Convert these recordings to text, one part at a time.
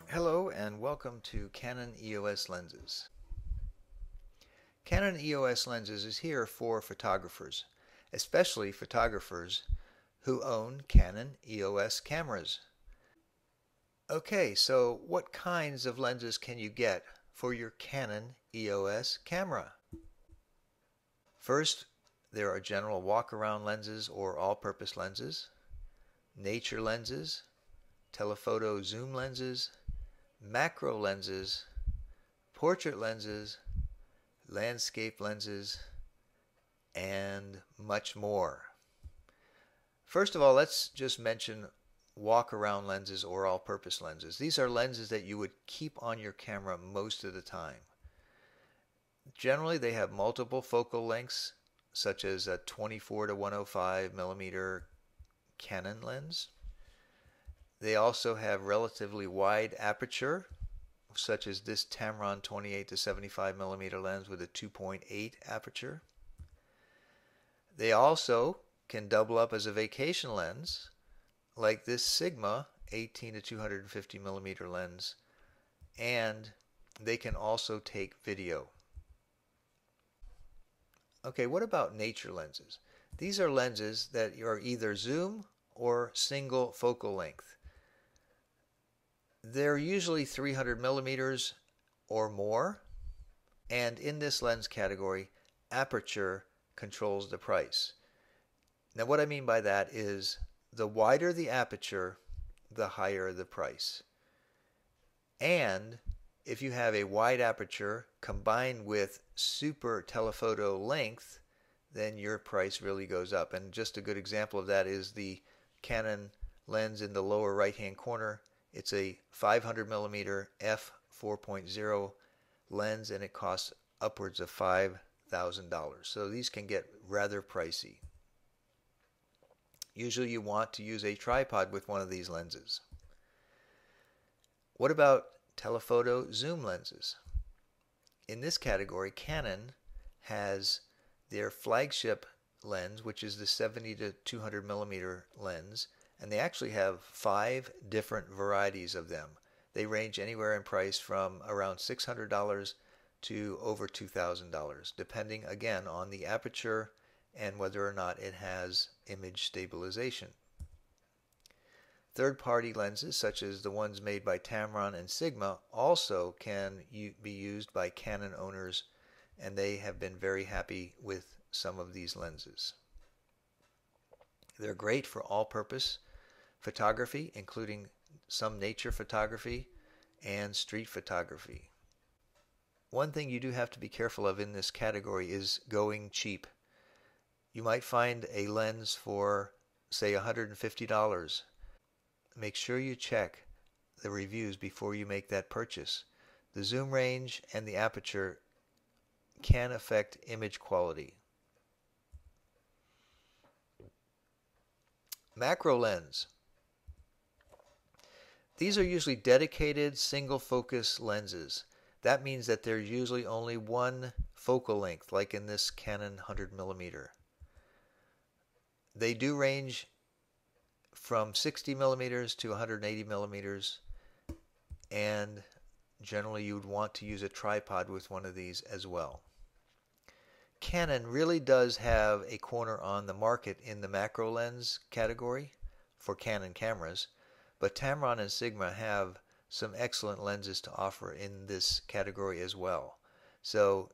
Hello and welcome to Canon EOS Lenses. Canon EOS Lenses is here for photographers, especially photographers who own Canon EOS cameras. Okay, so what kinds of lenses can you get for your Canon EOS camera? First, there are general walk-around lenses or all-purpose lenses, nature lenses, telephoto zoom lenses, macro lenses, portrait lenses, landscape lenses, and much more. First of all, let's just mention walk-around lenses or all-purpose lenses. These are lenses that you would keep on your camera most of the time. Generally, they have multiple focal lengths, such as a 24 to 105 millimeter Canon lens. They also have relatively wide aperture, such as this Tamron 28 to 75 millimeter lens with a 2.8 aperture. They also can double up as a vacation lens, like this Sigma 18 to 250 millimeter lens, and they can also take video. Okay, what about nature lenses? These are lenses that are either zoom or single focal length. They're usually 300 millimeters or more, and in this lens category, aperture controls the price. Now what I mean by that is the wider the aperture, the higher the price. And if you have a wide aperture combined with super telephoto length, then your price really goes up. And just a good example of that is the Canon lens in the lower right hand corner. It's a 500 millimeter f 4.0 lens, and it costs upwards of $5,000. So these can get rather pricey. Usually you want to use a tripod with one of these lenses. What about telephoto zoom lenses? In this category, Canon has their flagship lens, which is the 70 to 200 millimeter lens, and they actually have 5 different varieties of them. They range anywhere in price from around $600 to over $2,000, depending again on the aperture and whether or not it has image stabilization. Third-party lenses, such as the ones made by Tamron and Sigma, also can be used by Canon owners, and they have been very happy with some of these lenses. They're great for all-purpose photography, including some nature photography and street photography. One thing you do have to be careful of in this category is going cheap. You might find a lens for, say, $150. Make sure you check the reviews before you make that purchase. The zoom range and the aperture can affect image quality. Macro lens. These are usually dedicated single focus lenses. That means that there's usually only one focal length, like in this Canon 100 millimeter. They do range from 60 millimeters to 180 millimeters, and generally you would want to use a tripod with one of these as well. Canon really does have a corner on the market in the macro lens category for Canon cameras, but Tamron and Sigma have some excellent lenses to offer in this category as well. So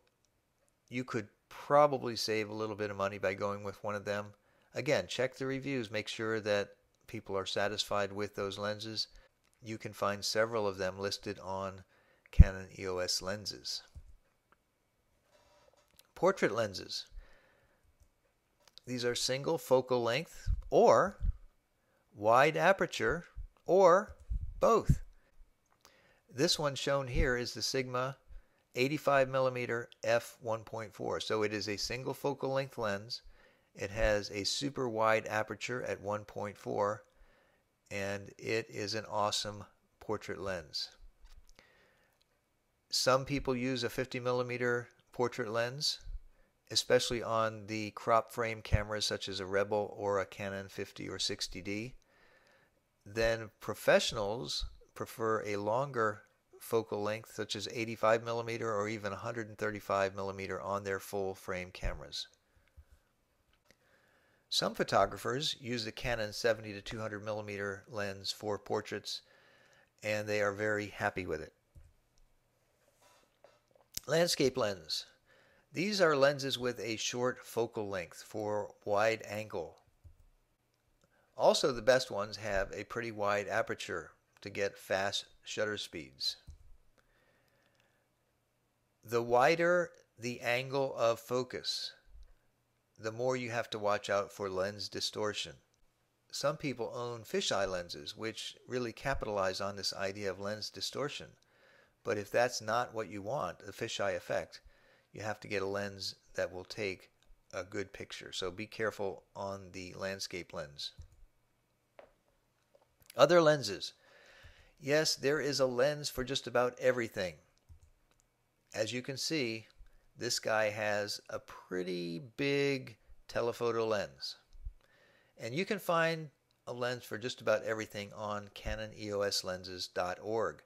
you could probably save a little bit of money by going with one of them. Again, check the reviews, make sure that people are satisfied with those lenses. You can find several of them listed on Canon EOS lenses. Portrait lenses. These are single focal length or wide aperture or both. This one shown here is the Sigma 85mm f1.4. So it is a single focal length lens. It has a super wide aperture at 1.4, and it is an awesome portrait lens. Some people use a 50mm portrait lens, especially on the crop frame cameras such as a Rebel or a Canon 50 or 60D. Then professionals prefer a longer focal length such as 85mm or even 135mm on their full frame cameras. Some photographers use the Canon 70 to 200mm lens for portraits, and they are very happy with it. Landscape lens. These are lenses with a short focal length for wide angle. Also, the best ones have a pretty wide aperture to get fast shutter speeds. The wider the angle of focus, the more you have to watch out for lens distortion. Some people own fisheye lenses, which really capitalize on this idea of lens distortion. But if that's not what you want, the fisheye effect, you have to get a lens that will take a good picture. So be careful on the landscape lens. Other lenses. Yes, there is a lens for just about everything. As you can see, this guy has a pretty big telephoto lens. And you can find a lens for just about everything on CanonEOSlenses.org.